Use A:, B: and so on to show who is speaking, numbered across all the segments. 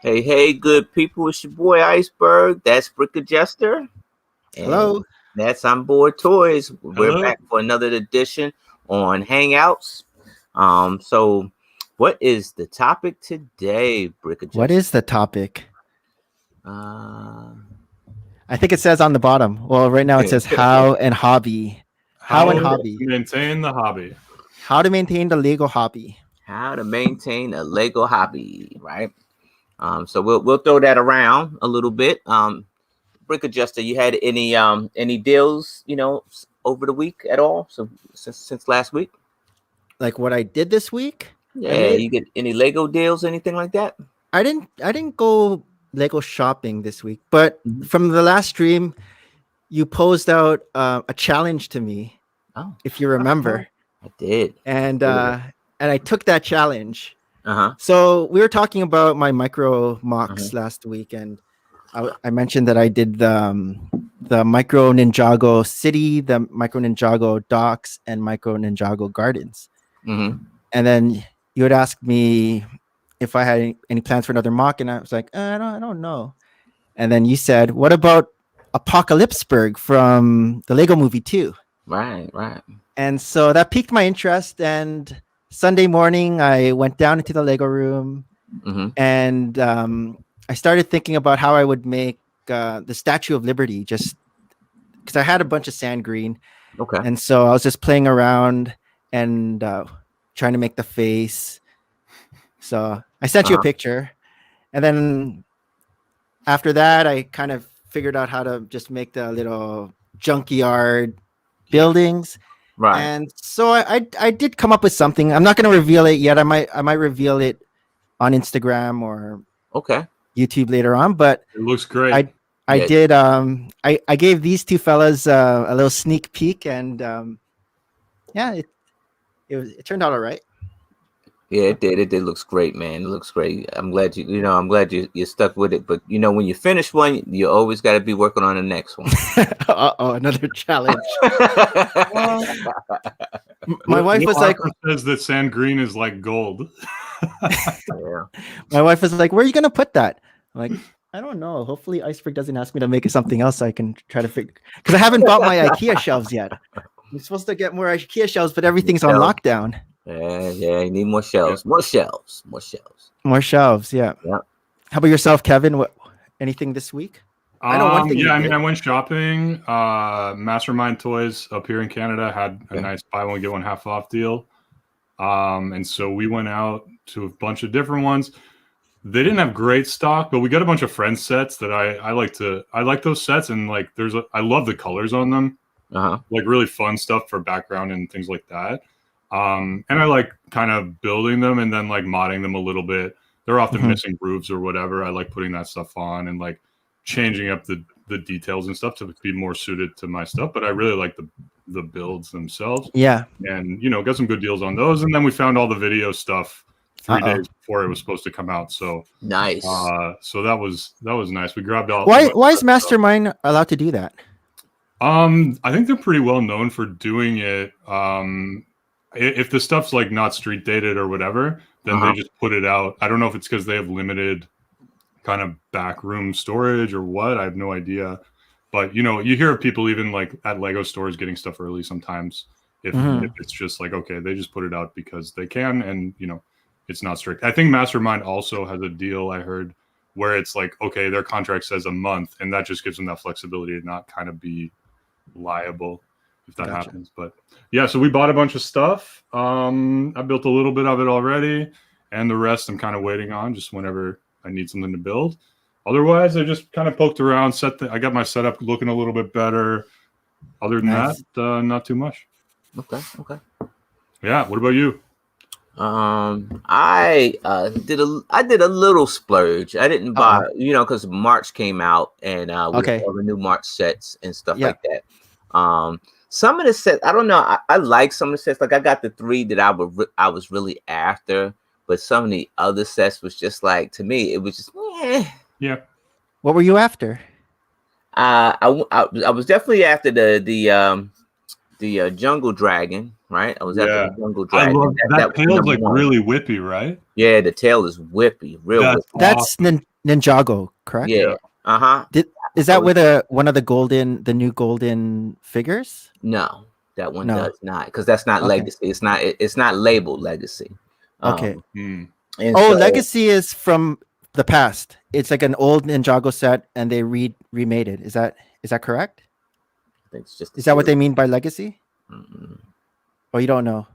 A: Hey, good people. It's your boy Iceberg. That's BrickAdjuster. And
B: Hello.
A: that's ImBoredToys. We're
C: Hello.
A: back for another edition on Hangouts. So what is the topic today, BrickAdjuster?
B: What is the topic?
A: Uh,
B: I think it says on the bottom. Well, right now it says how and hobby. How and hobby.
C: To maintain the hobby.
B: How to maintain the Lego hobby.
A: how to maintain a Lego hobby, right? So we'll throw that around a little bit. BrickAdjuster, you had any deals, over the week at all? So since last week?
B: Like what I did this week?
A: Yeah, you get any Lego deals, anything like that?
B: I didn't go Lego shopping this week, but
A: Mhm.
B: from the last stream, you posed out a challenge to me,
A: Oh,
B: if you remember,
A: I did.
B: and I took that challenge.
A: Uh-huh.
B: So we were talking about my micro mocks last week, and I mentioned that I did the Micro Ninjago City, the Micro Ninjago Docks, and Micro Ninjago Gardens.
A: Mm-hmm.
B: And then you had asked me if I had any plans for another mock, and I was like, I don't know. And then you said, what about Apocalypseburg from the Lego Movie 2?
A: Right.
B: And so that piqued my interest, and Sunday morning, I went down into the Lego room,
A: Mm-hmm.
B: and I started thinking about how I would make the Statue of Liberty, just because I had a bunch of sand green.
A: Okay.
B: And so I was just playing around and trying to make the face. So I sent you a picture. And then after that, I kind of figured out how to just make the little junkyard buildings.
A: Right.
B: And so I did come up with something. I'm not going to reveal it yet. I might reveal it on Instagram or
A: Okay.
B: YouTube later on. But
C: It looks great.
B: I
A: Yeah.
B: did. I gave these two fellas a little sneak peek, and it turned out all right.
A: Yeah, it did. It did. Looks great, man. It looks great. I'm glad you stuck with it. But when you finish one, you always got to be working on the next one.
B: Another challenge. My wife was like,
C: says that sand green is like gold.
A: Yeah.
B: my wife was like, where are you gonna put that? I'm like, I don't know. Hopefully, Iceberg doesn't ask me to make it something else. I can try to figure, because I haven't bought my IKEA shelves yet. I'm supposed to get more IKEA shelves, but everything's on lockdown.
A: Yeah. You need more shelves. More shelves.
B: More shelves. Yeah.
A: Yeah.
B: How about yourself, Kevin? What? Anything this week? I know one thing you did.
C: I went shopping. Mastermind Toys up here in Canada had a nice buy one get one half off deal. And so we went out to a bunch of different ones. They didn't have great stock, but we got a bunch of friend sets that I like those sets, and like I love the colors on them. Like really fun stuff for background and things like that. And I like kind of building them and then like modding them a little bit. They're often missing grooves or whatever. I like putting that stuff on and like changing up the details and stuff to be more suited to my stuff. But I really like the builds themselves.
B: Yeah.
C: And got some good deals on those. And then we found all the video stuff 3 days before it was supposed to come out. So
A: Nice.
C: So that was nice. We grabbed all.
B: Why is Mastermind allowed to do that?
C: I think they're pretty well known for doing it. If the stuff's like not street dated or whatever, then they just put it out. I don't know if it's because they have limited kind of backroom storage or what. I have no idea. But you hear of people even like at Lego stores getting stuff early sometimes. If it's just like, okay, they just put it out because they can, and it's not strict. I think Mastermind also has a deal, I heard, where it's like, okay, their contract says a month, and that just gives them that flexibility to not kind of be liable if that happens. But yeah, so we bought a bunch of stuff. I built a little bit of it already, and the rest I'm kind of waiting on just whenever I need something to build. Otherwise, I just kind of poked around, I got my setup looking a little bit better. Other than that, not too much.
A: Okay.
C: Yeah, what about you?
A: I did a little splurge. I didn't buy, because March came out, and we have all the new March sets and stuff like that. Some of the sets, I don't know. I like some of the sets. Like I got the 3 that I was really after, but some of the other sets was just like, to me, it was just
C: Yeah.
B: What were you after?
A: I was definitely after the Jungle Dragon, right? I was after the Jungle Dragon.
C: I love that tail's like really whippy, right?
A: Yeah, the tail is whippy, real whippy.
B: That's Ninjago, correct?
A: Yeah.
B: Is that with one of the new golden figures?
A: No, that one
B: No.
A: does not, because that's not Legacy. It's not labeled Legacy.
B: Okay.
A: And
B: Legacy is from the past. It's like an old Ninjago set, and they remade it. Is that correct?
A: I think it's just.
B: Is that what they mean by Legacy? Or you don't know?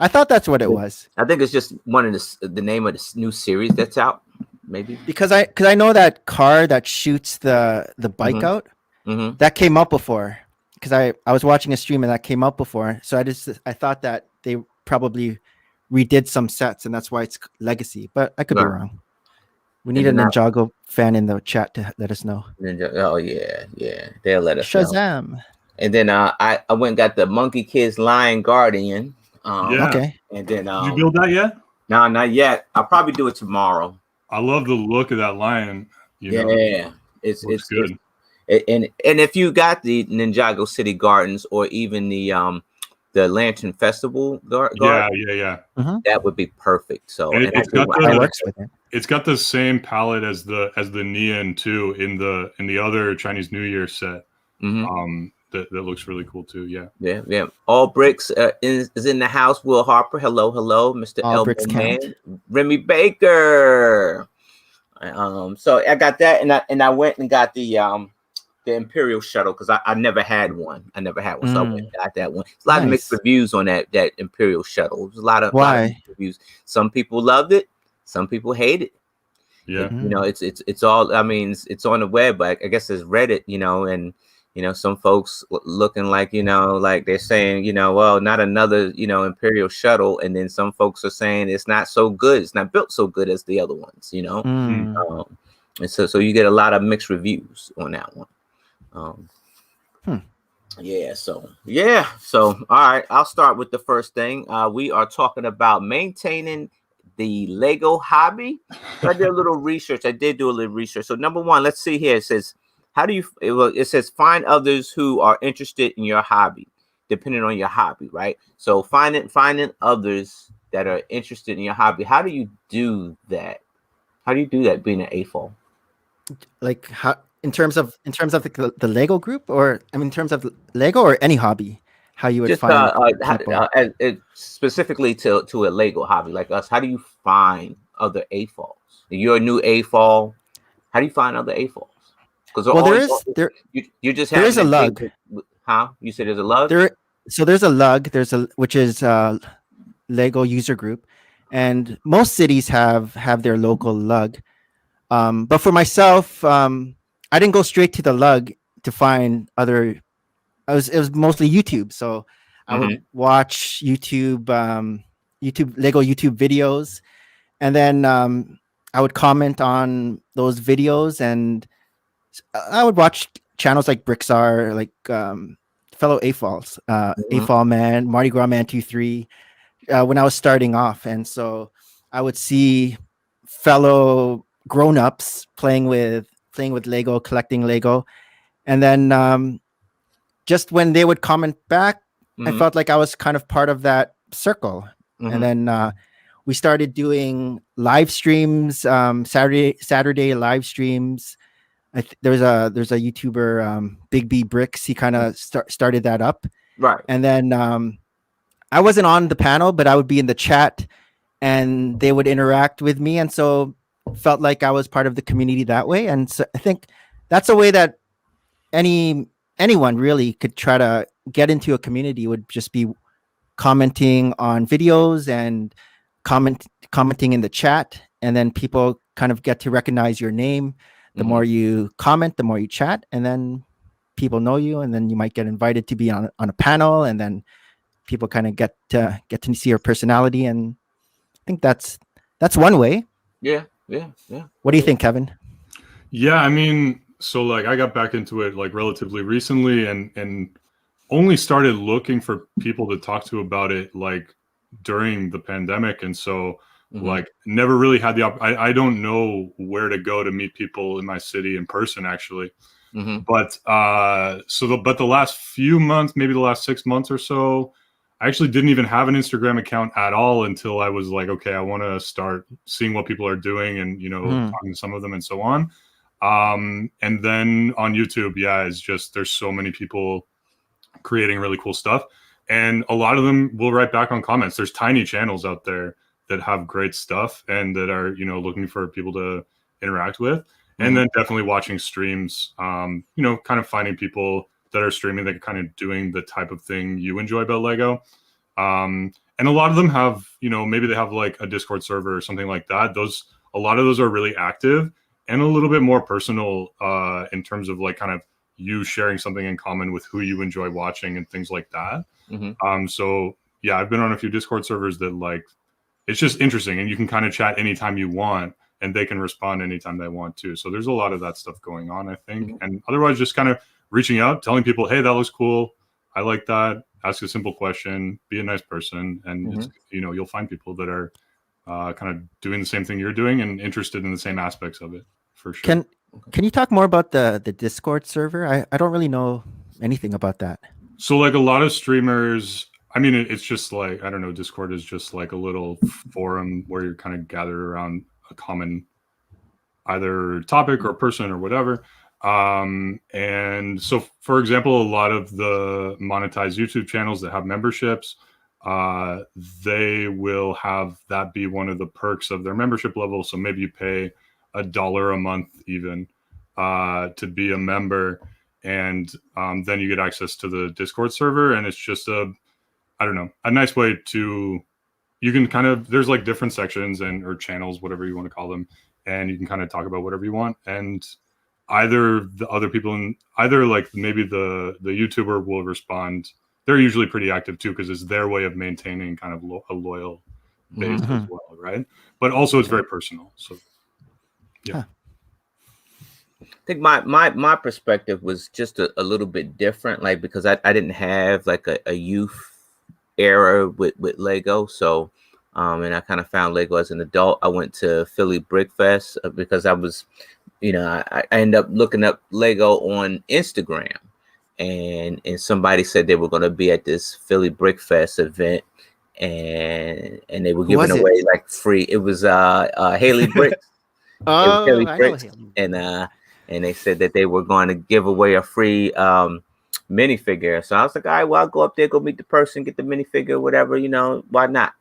B: I thought that's what it was.
A: I think it's just one of the name of the new series that's out, maybe.
B: Because I know that car that shoots the bike out, that came up before. Because I was watching a stream and that came up before. So I thought that they probably redid some sets and that's why it's Legacy. But I could be wrong. We need a Ninjago fan in the chat to let us know.
A: Oh yeah, they'll let us know.
B: Shazam.
A: And then I went and got the Monkey Kids Lion Guardian.
B: Okay.
A: And then
C: did you build that yet?
A: No, not yet. I'll probably do it tomorrow.
C: I love the look of that lion.
A: It's good. And if you got the Ninjago City Gardens or even the Lantern Festival garden, that would be perfect. So
C: it works with it. It's got the same palette as the Neon too in the other Chinese New Year set. That looks really cool too. Yeah.
A: All Bricks is in the house. Will Harper, hello, Mr. Elbow Man, Remy Baker. So I got that, and I went and got the Imperial Shuttle because I never had one. So I went and got that one. There's a lot of mixed reviews on that Imperial Shuttle. There's a lot of reviews. Some people loved it. Some people hate it.
C: Yeah.
A: It's all. I mean, it's on the web. But I guess it's Reddit. And. Some folks looking like, like they're saying, well, not another, Imperial Shuttle. And then some folks are saying it's not so good. It's not built so good as the other ones, And so you get a lot of mixed reviews on that one. So, all right, I'll start with the first thing. We are talking about maintaining the Lego hobby. So I did a little research. So number one, let's see here. It says, it says find others who are interested in your hobby, depending on your hobby, right? So finding others that are interested in your hobby. How do you do that? Being an AFOL?
B: Like how in terms of the Lego group, or in terms of Lego or any hobby, how you would find
A: specifically to a Lego hobby like us. How do you find other AFOLs? You're a new AFOL. How do you find other AFOLs? You just have.
B: There is a lug.
A: Huh? You said there's a lug.
B: There's a lug. Which is Lego user group, and most cities have their local lug. But for myself, I didn't go straight to the lug to find other. It was mostly YouTube, so I would watch YouTube Lego YouTube videos, and then I would comment on those videos and. I would watch channels like Bricksar, like fellow AFOLs, AFOL Man, Mardi Gras Man 2-3, when I was starting off. And so I would see fellow grown-ups playing with Lego, collecting Lego. And then just when they would comment back, I felt like I was kind of part of that circle. And then we started doing live streams, Saturday live streams. There's a YouTuber, Big B Bricks. He kind of started that up,
A: right?
B: And then I wasn't on the panel, but I would be in the chat, and they would interact with me, and so felt like I was part of the community that way. And so I think that's a way that anyone really could try to get into a community, would just be commenting on videos and commenting in the chat, and then people kind of get to recognize your name. The more you comment, the more you chat, and then people know you, and then you might get invited to be on a panel, and then people kind of get to see your personality. And I think that's one way.
A: Yeah.
B: What do you think, Kevin?
C: Yeah, so like I got back into it like relatively recently, and only started looking for people to talk to about it like during the pandemic, and so. Like never really had I don't know where to go to meet people in my city in person actually. But the last few months, maybe the last 6 months or so, I actually didn't even have an Instagram account at all until I was like, okay, I want to start seeing what people are doing and, you know, talking to some of them and so on. And then on YouTube, yeah, it's just, there's so many people creating really cool stuff. And a lot of them will write back on comments. There's tiny channels out there that have great stuff and that are, you know, looking for people to interact with. And then definitely watching streams, you know, kind of finding people that are streaming that are kind of doing the type of thing you enjoy about Lego. And a lot of them have, you know, maybe they have like a Discord server or something like that. A lot of those are really active and a little bit more personal in terms of like kind of you sharing something in common with who you enjoy watching and things like that. So yeah, I've been on a few Discord servers that like, it's just interesting and you can kind of chat anytime you want and they can respond anytime they want to. So there's a lot of that stuff going on, I think. And otherwise just kind of reaching out, telling people, hey, that looks cool. I like that. Ask a simple question, be a nice person. And it's, you know, you'll find people that are kind of doing the same thing you're doing and interested in the same aspects of it for sure.
B: Can you talk more about the Discord server? I don't really know anything about that.
C: So like a lot of streamers, I mean, it's just like, I don't know, Discord is just like a little forum where you're kind of gathered around a common either topic or person or whatever. And so, for example, a lot of the monetized YouTube channels that have memberships, they will have that be one of the perks of their membership level. So maybe you pay $1 a month even to be a member, and then you get access to the Discord server. And it's just a nice way to, you can kind of, there's like different sections or channels, whatever you want to call them, and you can kind of talk about whatever you want. And either the other people either like maybe the YouTuber will respond. They're usually pretty active too, because it's their way of maintaining kind of a loyal base as well, right? But also it's very personal. So yeah.
A: I think my perspective was just a little bit different, like because I didn't have like a youth era with Lego. So and I kind of found Lego as an adult. I went to Philly Brick Fest because I was, you know, I ended up looking up Lego on Instagram, and somebody said they were going to be at this Philly Brick Fest event, and they were giving away like free. It was Haley Bricks.
B: Oh,
A: Haley
B: I
A: Bricks,
B: know.
A: and they said that they were going to give away a free minifigure. So I was like, all right, well, I'll go up there, go meet the person, get the minifigure, whatever, you know, why not?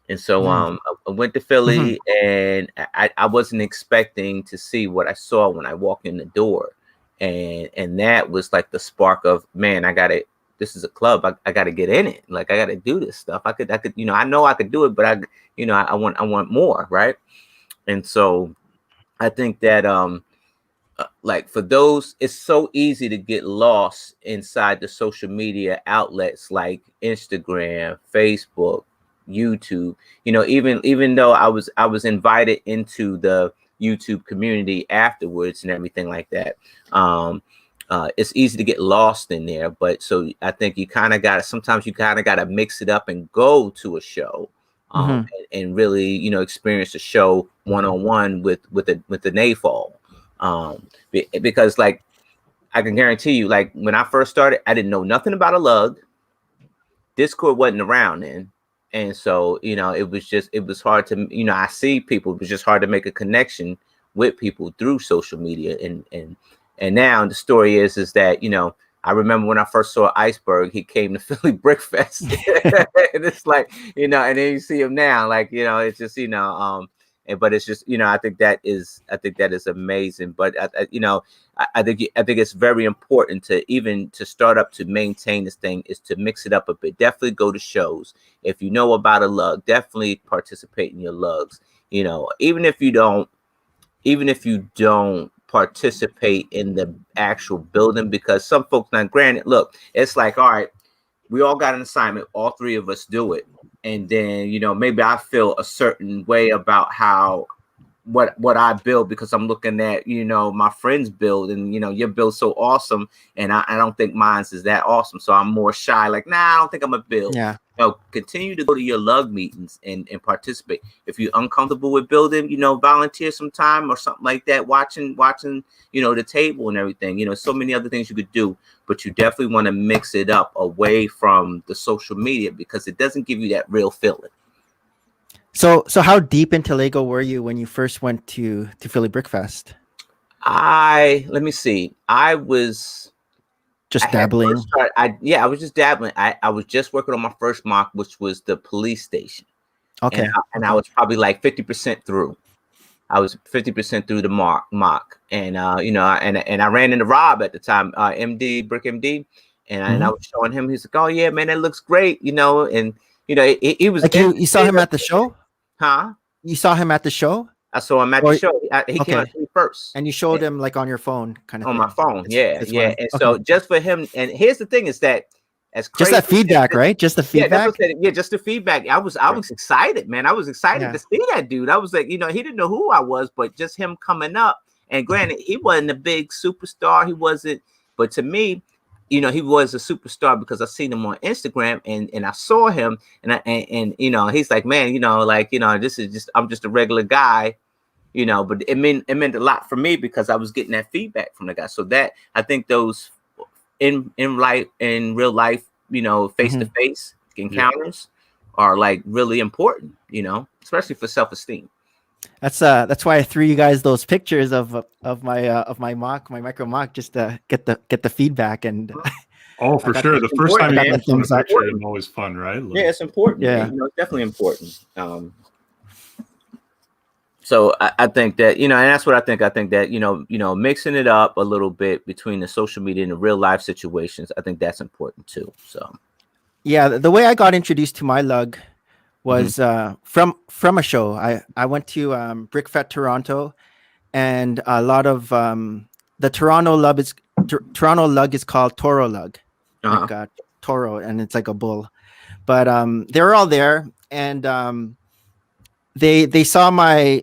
A: And so I went to Philly, and I wasn't expecting to see what I saw when I walked in the door. And that was like the spark of, man, this is a club. I got to get in it. Like, I got to do this stuff. I could, you know I could do it, but I want more. Right. And so I think that, like for those, it's so easy to get lost inside the social media outlets like Instagram, Facebook, YouTube. You know, even though I was invited into the YouTube community afterwards and everything like that, it's easy to get lost in there. But so I think sometimes you kind of got to mix it up and go to a show and really, you know, experience a show one-on-one with the NAFAL. Because like I can guarantee you, like when I first started, I didn't know nothing about a lug. Discord wasn't around then. And so, you know, it was hard to, you know, I see people, it was just hard to make a connection with people through social media. And now the story is that, you know, I remember when I first saw Iceberg, he came to Philly Brick Fest. And it's like, you know, and then you see him now, like, you know, it's just, you know, but it's just, you know, I think that is amazing. But you know, I think it's very important to start up, to maintain this thing, is to mix it up a bit. Definitely go to shows. If you know about a lug, definitely participate in your lugs. You know, even if you don't participate in the actual building, because some folks, now granted, look, it's like, all right, we all got an assignment, all three of us do it. And then, you know, maybe I feel a certain way about what I build because I'm looking at, you know, my friends build, and, you know, your build's so awesome. And I don't think mine's is that awesome. So I'm more shy, like, nah, I don't think I'm a build.
B: Yeah.
A: continue to go to your lug meetings and participate. If you're uncomfortable with building, volunteer some time or something like that, watching, the table and everything. So many other things you could do, but you definitely want to mix it up away from the social media because it doesn't give you that real feeling.
B: So how deep into Lego were you when you first went to Philly Brick Fest?
A: Let me see. I was
B: just dabbling.
A: I was just dabbling. I was just working on my first mock, which was the police station.
B: Okay.
A: And I was probably like 50% through. I was 50% through the mock. And and I ran into Rob at the time, MD, Brick MD, and I was showing him. He's like, "Oh yeah, man, that looks great," and he was
B: like you saw him at the show?
A: Huh?
B: You saw him at the show?
A: I saw him at the show. He came up to me first.
B: And you showed him like on your phone, kind of
A: on
B: thing.
A: My phone. Yeah. And so just for him, and here's the thing is that as crazy,
B: just that feedback, right? Just the feedback.
A: Just the feedback. I was excited, man. I was excited to see that dude. I was like, he didn't know who I was, but just him coming up. And granted, he wasn't a big superstar. He wasn't, but to me, he was a superstar because I seen him on Instagram and I saw him and he's like, man, this is just, I'm just a regular guy, but it meant a lot for me because I was getting that feedback from the guy. So that I think those in real life, face to face encounters are like really important, especially for self-esteem.
B: That's why I threw you guys those pictures of my mock, my micro mock, just to get the feedback and.
C: Oh, for sure. The first time you get the picture is always fun, right?
A: Yeah, it's important. Yeah, it's definitely important. So I think that and that's what I think. I think that mixing it up a little bit between the social media and the real life situations, I think that's important too. So. Yeah,
B: the way I got introduced to my lug was from a show. I went to BrickFest Toronto, and a lot of the Toronto lug is called Toro lug, like Toro, and it's like a bull. But they were all there, and they saw my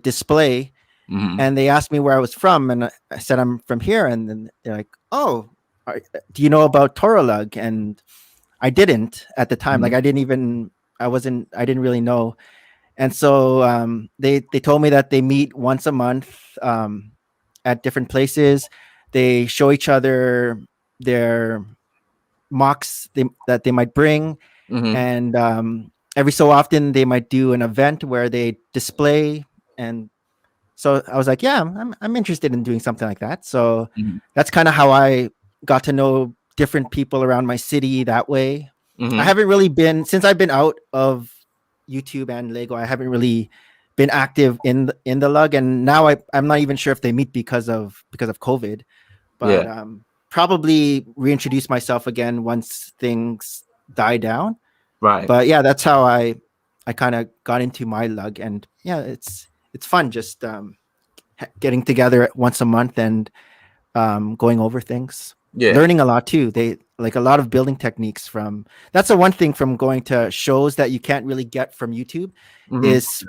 B: display, and they asked me where I was from, and I said I'm from here, and then they're like, "Oh, do you know about Toro lug?" And I didn't at the time. Like I didn't really know. And so they told me that they meet once a month at different places. They show each other their mocks that they might bring. And every so often they might do an event where they display. And so I was like, yeah, I'm interested in doing something like that. So that's kind of how I got to know different people around my city that way. I haven't really been, since I've been out of YouTube and Lego, I haven't really been active in the lug, and now I'm not even sure if they meet because of COVID, but probably reintroduce myself again once things die down.
A: Right.
B: But yeah, that's how I kind of got into my lug, and yeah, it's fun just getting together once a month and going over things. Learning a lot too. They like a lot of building techniques that's the one thing from going to shows that you can't really get from YouTube is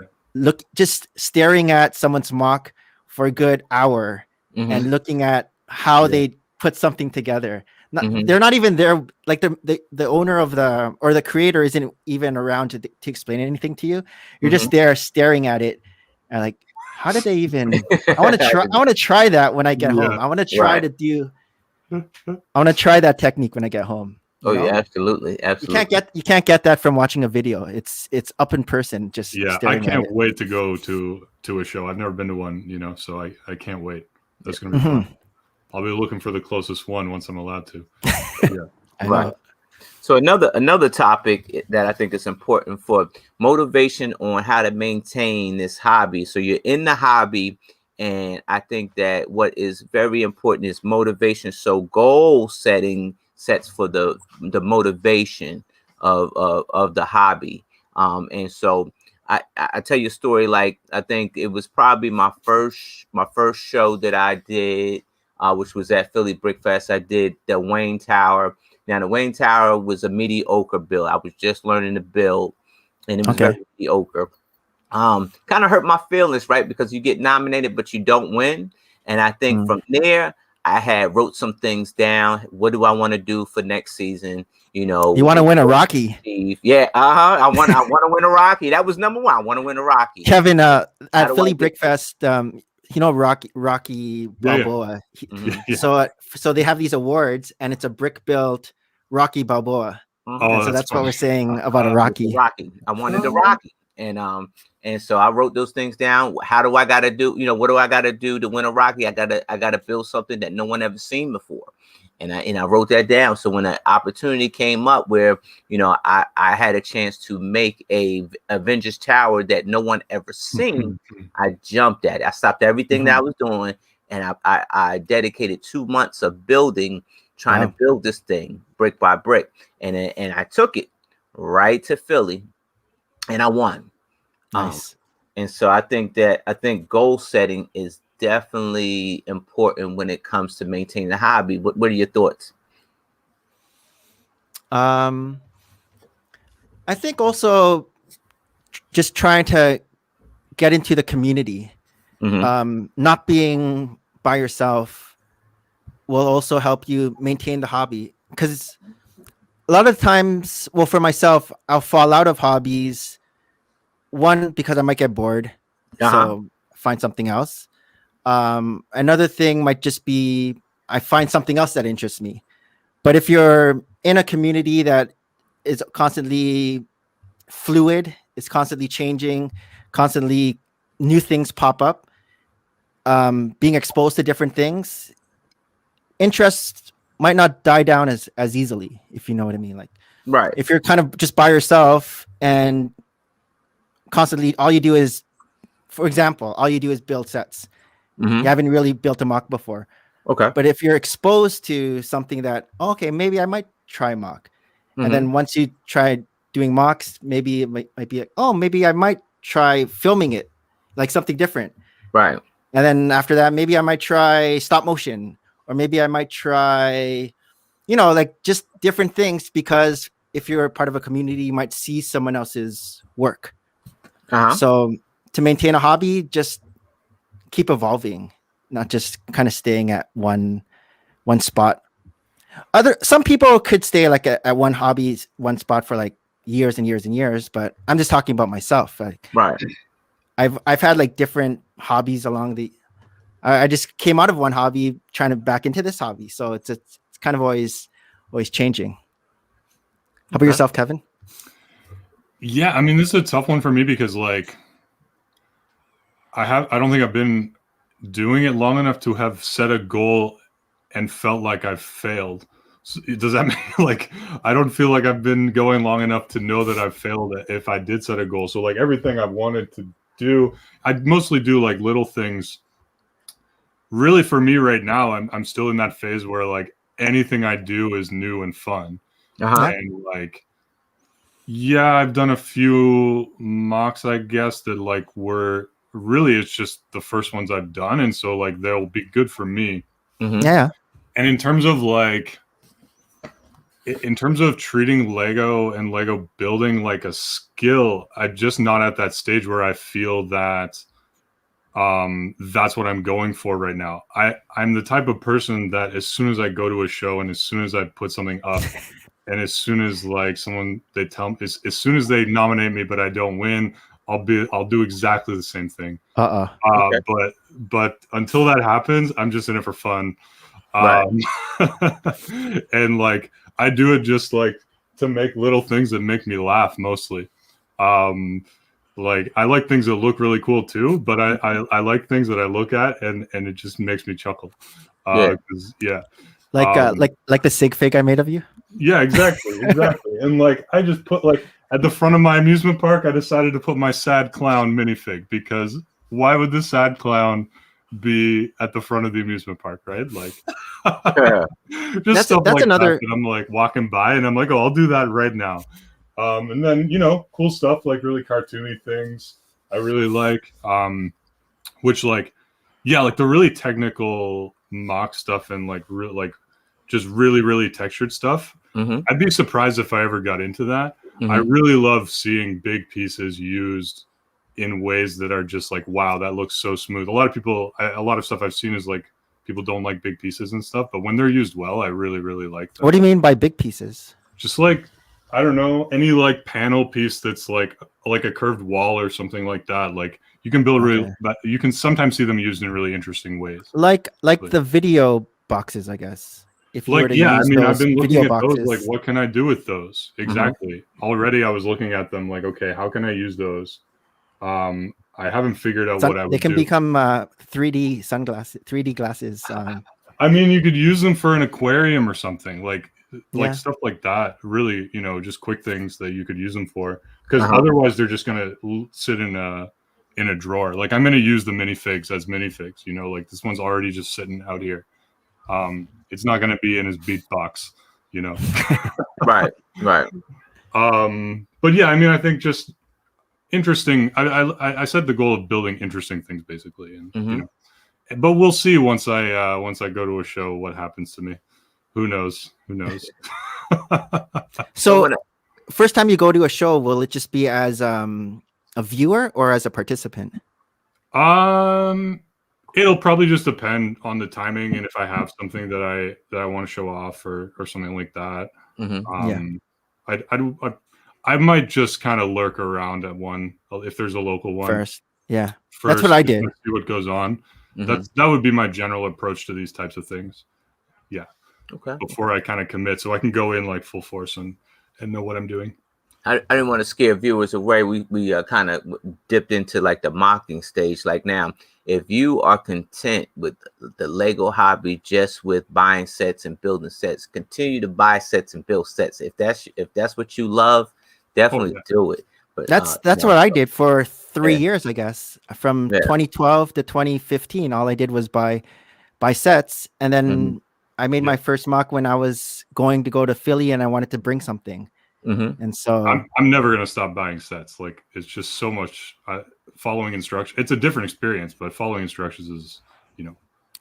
B: just staring at someone's mock for a good hour and looking at how they put something together. They're not even there. Like the owner of the creator isn't even around to explain anything to you. You're just there staring at it and like, how did they even, I want to try that when I get home. I want to try to do, I want to try that technique when I get home.
A: Yeah, absolutely.
B: You can't get that from watching a video. It's up in person. Just
C: I can't wait to go to a show. I've never been to one, so I can't wait. That's gonna be fun. I'll be looking for the closest one once I'm allowed to.
A: Right. So another topic that I think is important for motivation on how to maintain this hobby. So you're in the hobby. And I think that what is very important is motivation. So goal setting sets for the motivation of the hobby. And so I tell you a story. Like I think it was probably my first show that I did, which was at Philly Brick Fest. I did the Wayne Tower. Now the Wayne Tower was a mediocre build. I was just learning to build, and it was very mediocre. Kind of hurt my feelings, right? Because you get nominated, but you don't win. And I think from there, I had wrote some things down. What do I want to do for next season? You
B: want to win a Rocky.
A: Yeah, I want to win a Rocky. That was number one. I want to win a Rocky.
B: Kevin, at Philly Brick Fest, Rocky Balboa. So they have these awards, and it's a brick built Rocky Balboa.
C: Oh,
B: so that's funny. What we're saying about a Rocky.
A: I wanted a Rocky, and so I wrote those things down. How do I got to do? What do I got to do to win a Rocky? I gotta build something that no one ever seen before. And I wrote that down. So when an opportunity came up where, I had a chance to make a Avengers Tower that no one ever seen, I jumped at it. I stopped everything that I was doing, and I dedicated 2 months of trying to build this thing brick by brick. And I took it right to Philly, and I won.
B: Nice.
A: And so I think goal setting is definitely important when it comes to maintaining the hobby. What are your thoughts?
B: I think also just trying to get into the community, not being by yourself will also help you maintain the hobby. Because a lot of times, well, for myself, I'll fall out of hobbies. One, because I might get bored, so find something else. Another thing might just be I find something else that interests me. But if you're in a community that is constantly fluid, it's constantly changing, constantly new things pop up, being exposed to different things, interest might not die down as easily, if you know what I mean. Like,
A: right.
B: If you're kind of just by yourself and constantly all you do is, for example, build sets. You haven't really built a mock before.
A: Okay.
B: But if you're exposed to something that, okay, maybe I might try mock. And then once you try doing mocks, maybe it might be like, oh, maybe I might try filming it, like something different.
A: Right.
B: And then after that, maybe I might try stop motion, or maybe I might try, like just different things, because if you're a part of a community, you might see someone else's work. So to maintain a hobby, just keep evolving, not just kind of staying at one spot. Some people could stay like at one hobby, one spot for like years and years and years, but I'm just talking about myself. Like,
A: right.
B: I've had like different hobbies along the. I just came out of one hobby trying to back into this hobby, so it's kind of always changing. How about yourself, Kevin?
C: Yeah, I mean, this is a tough one for me because like I don't think I've been doing it long enough to have set a goal and felt like I've failed. So does that mean like I don't feel like I've been going long enough to know that I've failed if I did set a goal? So like everything I've wanted to do, I mostly do like little things. Really, for me right now, I'm still in that phase where like anything I do is new and fun. And like, yeah, I've done a few mocks, I guess, that like were really, it's just the first ones I've done. And so like, they'll be good for me.
B: Yeah.
C: And in terms of like, in terms of treating Lego and Lego building like a skill, I'm just not at that stage where I feel that that's what I'm going for right now. I'm the type of person that as soon as I go to a show and as soon as I put something up and as soon as like they tell me, as soon as they nominate me but I don't win, I'll do exactly the same thing.
A: Okay.
C: But until that happens, I'm just in it for fun.
A: Right.
C: And like I do it just like to make little things that make me laugh mostly. Like I like things that look really cool too, but I like things that I look at and it just makes me chuckle.
B: Like the sig fig I made of you.
C: Yeah, exactly. And like I just put like at the front of my amusement park, I decided to put my sad clown minifig because why would the sad clown be at the front of the amusement park, right? Like, just stuff like that. I'm like walking by and I'm like, oh, I'll do that right now. And then, cool stuff like really cartoony things I really like, which like, yeah, like the really technical mock stuff and like just really, really textured stuff. I'd be surprised if I ever got into that. I really love seeing big pieces used in ways that are just like, wow, that looks so smooth. A lot of stuff I've seen is like people don't like big pieces and stuff, but when they're used well, I really, really like them.
B: What do you mean by big pieces?
C: Just like, I don't know, any like panel piece that's like a curved wall or something like that. Like you can build really, but you can sometimes see them used in really interesting ways.
B: Like the video boxes, I guess.
C: If you were to use I mean, I've been looking at those, like, what can I do with those? Exactly. Already I was looking at them like, okay, how can I use those? I haven't figured out what I would do.
B: They can become 3D sunglasses, 3D glasses.
C: I mean, you could use them for an aquarium or something, like stuff like that. Really, just quick things that you could use them for. Because otherwise, they're just gonna sit in a drawer. Like I'm gonna use the minifigs as minifigs. Like this one's already just sitting out here. It's not gonna be in his beat box.
A: Right.
C: But yeah, I mean, I think just interesting. I set the goal of building interesting things basically, and but we'll see once I go to a show what happens to me. Who knows?
B: So first time you go to a show, will it just be as a viewer or as a participant?
C: It'll probably just depend on the timing and if I have something that I want to show off or something like that. I might just kind of lurk around at one if there's a local one
B: first. That's what I did.
C: See what goes on. That would be my general approach to these types of things. Yeah.
A: Okay.
C: Before I kind of commit, so I can go in like full force and know what I'm doing.
A: I didn't want to scare viewers away. We kind of dipped into like the mocking stage. Like now, if you are content with the Lego hobby, just with buying sets and building sets, continue to buy sets and build sets. If that's what you love, definitely do it. But
B: that's what I did for 3 years, I guess. From 2012 to 2015, all I did was buy sets, and then I made my first mock when I was going to Philly, and I wanted to bring something. And so
C: I'm never gonna stop buying sets. Like it's just so much following instructions. It's a different experience, but following instructions is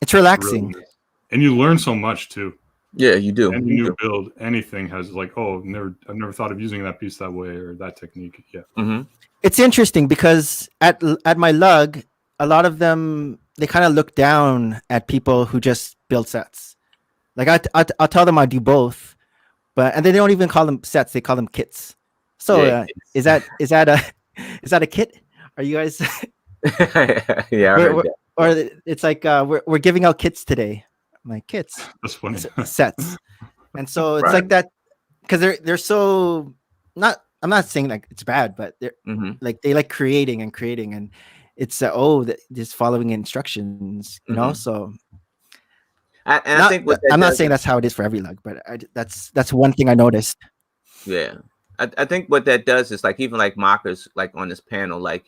B: it's relaxing,
C: really, and you learn so much too.
A: Yeah, you do.
C: Any new build, anything has like, I've never thought of using that piece that way or that technique. Yeah.
B: It's interesting because at my lug, a lot of them, they kind of look down at people who just build sets. Like I'll tell them I do both, and they don't even call them sets; they call them kits. So is that a kit? Are you guys?
A: Yeah.
B: Or it's like we're giving out kits today. I'm like, kits.
C: That's funny.
B: Sets. And so it's like that because they're so not. I'm not saying like it's bad, but they're like they like creating, and it's just following instructions, So.
A: I think
B: I'm not saying that's how it is for every lug, but that's one thing I noticed.
A: Yeah, I think what that does is like even like mockers like on this panel, like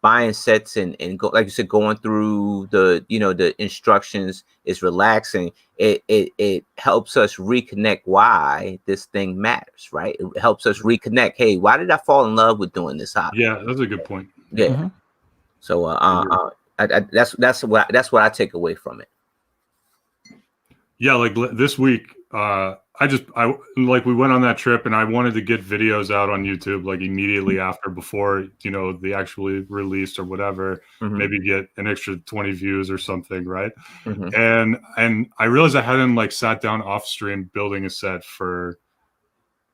A: buying sets and go, like you said, going through the the instructions is relaxing. It helps us reconnect why this thing matters, right? It helps us reconnect. Hey, why did I fall in love with doing this hobby?
C: Yeah, that's a good point.
A: Yeah. So that's what I take away from it.
C: Yeah, like this week, I we went on that trip and I wanted to get videos out on YouTube like immediately after, before they actually released or whatever. Maybe get an extra 20 views or something, right? And I realized I hadn't like sat down off stream building a set for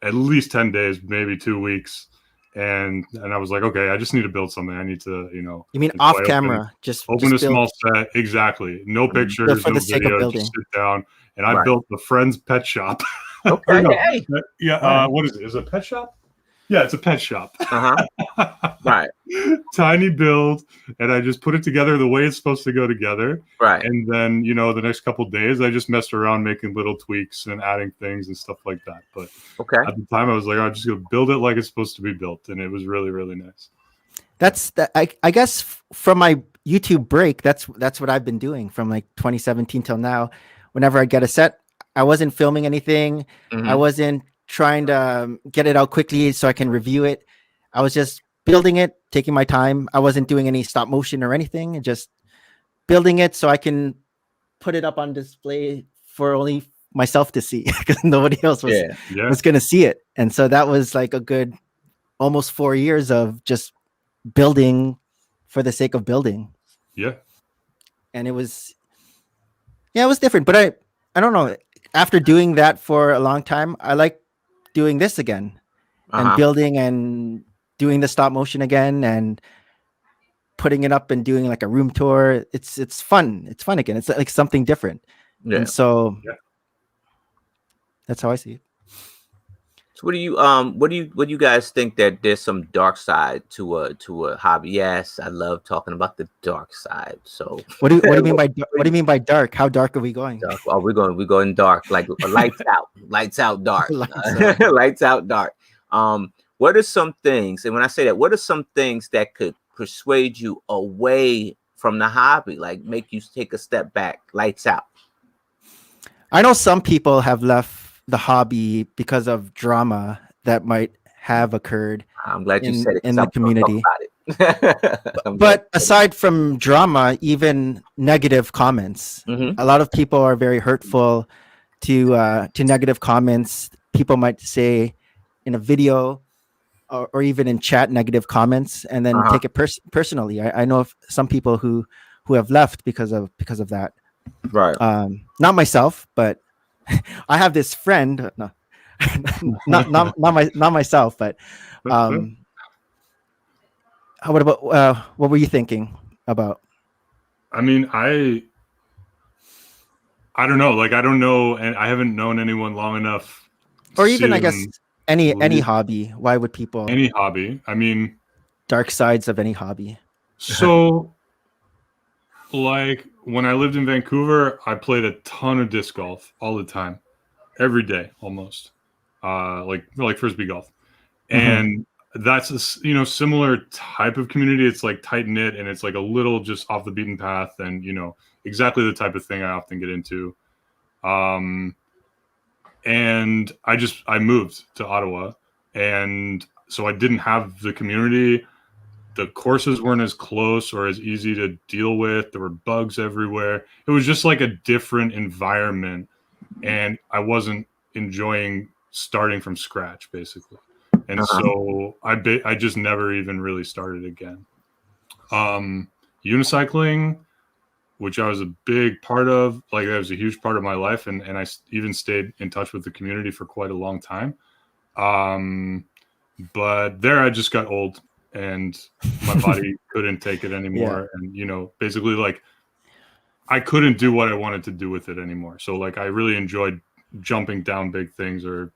C: at least 10 days, maybe 2 weeks. And I was like, okay, I just need to build something. I need to,
B: You mean off camera? Just
C: open a small set. Exactly. No pictures, no video. Just sit down. And I built the friend's pet shop.
A: Okay.
C: What is it? Is it a pet shop? Yeah, it's a pet shop.
A: Right.
C: Tiny build, and I just put it together the way it's supposed to go together.
A: Right.
C: And then the next couple of days, I just messed around making little tweaks and adding things and stuff like that. But at the time, I was like, I'm just gonna build it like it's supposed to be built, and it was really, really nice.
B: I guess from my YouTube break, that's what I've been doing from like 2017 till now. Whenever I get a set, I wasn't filming anything. I wasn't trying to get it out quickly so I can review it. I was just building it, taking my time. I wasn't doing any stop motion or anything, just building it so I can put it up on display for only myself to see because nobody else was going to see it. And so that was like a good almost 4 years of just building for the sake of building.
C: Yeah.
B: And it was Yeah, it was different, but I don't know. After doing that for a long time, I like doing this again and building and doing the stop motion again and putting it up and doing like a room tour. It's fun. It's fun again. It's like something different.
A: Yeah.
B: And so that's how I see it.
A: So what do you guys think that there's some dark side to a hobby? Yes, I love talking about the dark side. So
B: what do you mean by dark? How dark are we going?
A: Dark. Oh, we're going dark, like lights out dark. Lights out dark. What are some things, and when I say that, what are some things that could persuade you away from the hobby, like make you take a step back? Lights out.
B: I know some people have left the hobby because of drama that might have occurred.
A: I'm glad you said it
B: in the community.
A: But
B: aside from drama, even negative comments, a lot of people are very hurtful to negative comments. People might say in a video or even in chat negative comments, and then take it personally. I know of some people who have left because of that.
A: Right.
B: Not myself, but I have this friend. No, not myself, but what about what were you thinking about?
C: I mean, I don't know. Like, I don't know, and I haven't known anyone long enough.
B: Or even, I guess, any hobby. Why would people?
C: Any hobby. I mean,
B: dark sides of any hobby.
C: So, like, when I lived in Vancouver, I played a ton of disc golf all the time, every day almost, like frisbee golf, and that's a similar type of community. It's like tight knit, and it's like a little just off the beaten path, and exactly the type of thing I often get into. And I moved to Ottawa, and so I didn't have the community. The courses weren't as close or as easy to deal with. There were bugs everywhere. It was just like a different environment, and I wasn't enjoying starting from scratch, basically. And so I just never even really started again. Unicycling, which I was a big part of, like that was a huge part of my life, and I even stayed in touch with the community for quite a long time. But there I just got old, and my body couldn't take it anymore. And, basically like I couldn't do what I wanted to do with it anymore. So like, I really enjoyed jumping down big things or,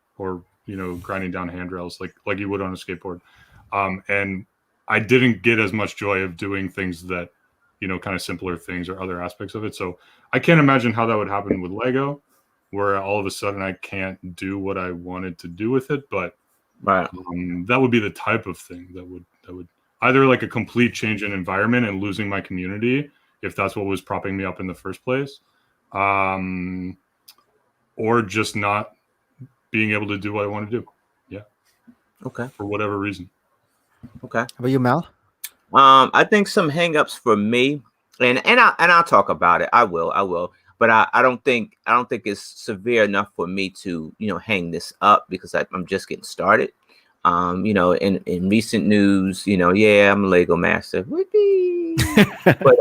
C: grinding down handrails like you would on a skateboard. And I didn't get as much joy of doing things that, kind of simpler things or other aspects of it. So I can't imagine how that would happen with Lego, where all of a sudden I can't do what I wanted to do with it. But that would be the type of thing that would either like a complete change in environment and losing my community, if that's what was propping me up in the first place, or just not being able to do what I want to do. Yeah.
A: Okay.
C: For whatever reason.
A: Okay.
B: How about you, Mel?
A: I think some hangups for me, and I'll talk about it. I will. But I don't think it's severe enough for me to hang this up, because I'm just getting started. In recent news, I'm a Lego master. Whoopee. But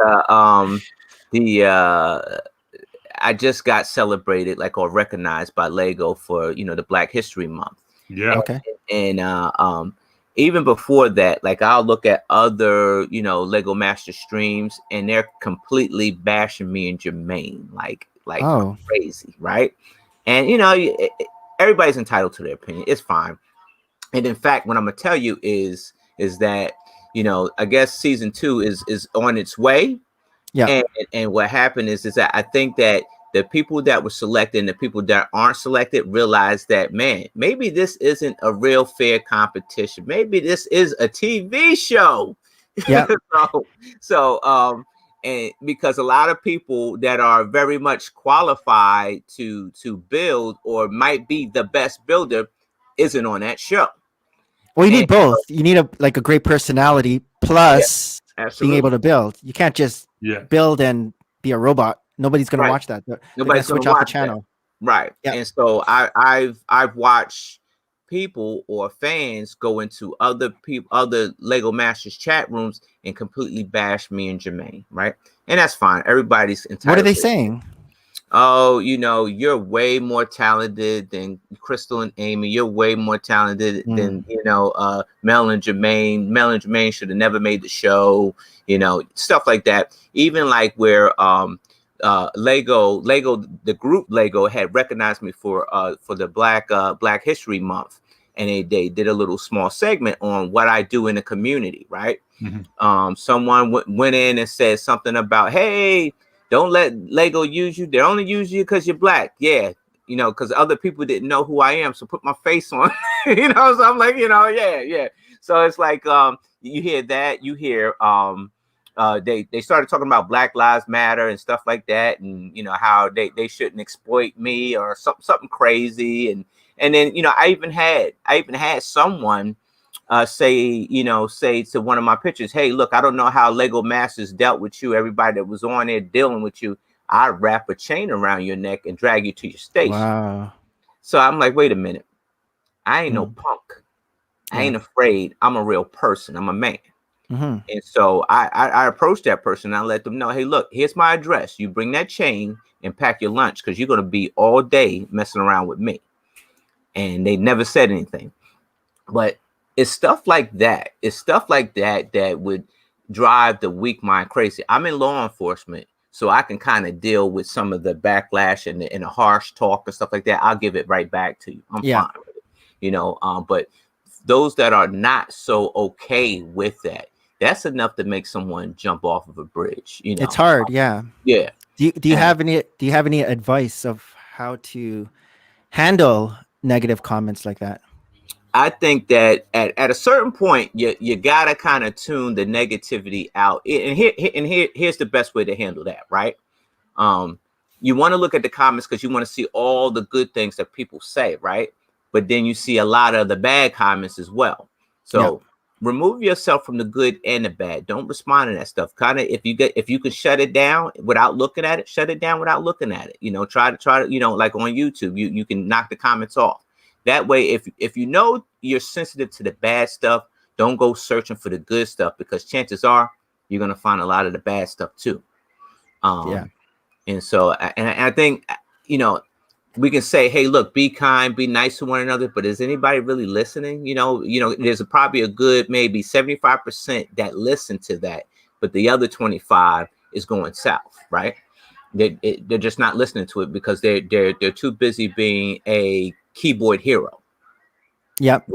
A: I just got celebrated or recognized by Lego for the Black History Month.
C: Yeah.
B: Okay.
A: And even before that, I'll look at other Lego Master streams, and they're completely bashing me and Jermaine crazy, right? And everybody's entitled to their opinion. It's fine. And in fact, what I'm gonna tell you is that I guess season 2 is on its way.
B: Yeah.
A: And what happened is that I think that the people that were selected and the people that aren't selected realize that, man, maybe this isn't a real fair competition. Maybe this is a TV show.
B: Yeah.
A: And because a lot of people that are very much qualified to build or might be the best builder isn't on that show.
B: Well, you need both. You need a great personality plus being able to build. You can't just build and be a robot. Nobody's going to watch that.
A: Nobody's going to
B: switch off the channel.
A: That. Right. Yeah. And so I've watched people or fans go into other Lego Masters chat rooms and completely bash me and Jermaine. Right. And that's fine. Everybody's entitled.
B: What are they saying?
A: oh, you're way more talented than Crystal and Amy. You're way more talented than, Mel and Jermaine. Mel and Jermaine should have never made the show, stuff like that. Even like where Lego, the group Lego had recognized me for the Black History Month. And they did a little small segment on what I do in the community, right? Mm-hmm. Someone went in and said something about, hey, don't let Lego use you. They only use you because you're Black. Yeah, because other people didn't know who I am. So put my face on, So I'm like, yeah. So it's like, you hear that. You hear they started talking about Black Lives Matter and stuff like that. And, how they shouldn't exploit me or something crazy. And then, I even had someone say to one of my pictures, hey, look, I don't know how Lego Masters dealt with you. Everybody that was on there dealing with you, I'd wrap a chain around your neck and drag you to your station.
B: Wow.
A: So I'm like, wait a minute. I ain't no punk. I ain't afraid. I'm a real person. I'm a man. Mm-hmm. And so I approached that person and I let them know, hey, look, here's my address. You bring that chain and pack your lunch because you're going to be all day messing around with me. And they never said anything. But it's stuff like that. It's stuff like that that would drive the weak mind crazy. I'm in law enforcement, so I can kind of deal with some of the backlash and the harsh talk and stuff like that. I'll give it right back to you. I'm fine with it, but those that are not so okay with that, that's enough to make someone jump off of a bridge.
B: It's hard. Yeah.
A: Yeah.
B: Do you have any advice of how to handle negative comments like that?
A: I think that at a certain point, you gotta kind of tune the negativity out. And here's the best way to handle that, right? You want to look at the comments because you want to see all the good things that people say, right? But then you see a lot of the bad comments as well. So remove yourself from the good and the bad. Don't respond to that stuff. Kind of if you can shut it down without looking at it, shut it down without looking at it. Try to like on YouTube, you can knock the comments off. That way, if you're sensitive to the bad stuff, don't go searching for the good stuff because chances are you're gonna find a lot of the bad stuff too. And so, and I think we can say, hey, look, be kind, be nice to one another, but is anybody really listening? There's probably a good maybe 75% that listen to that, but the other 25 is going south, right? They're just not listening to it because they're too busy being a keyboard hero.
B: Yep.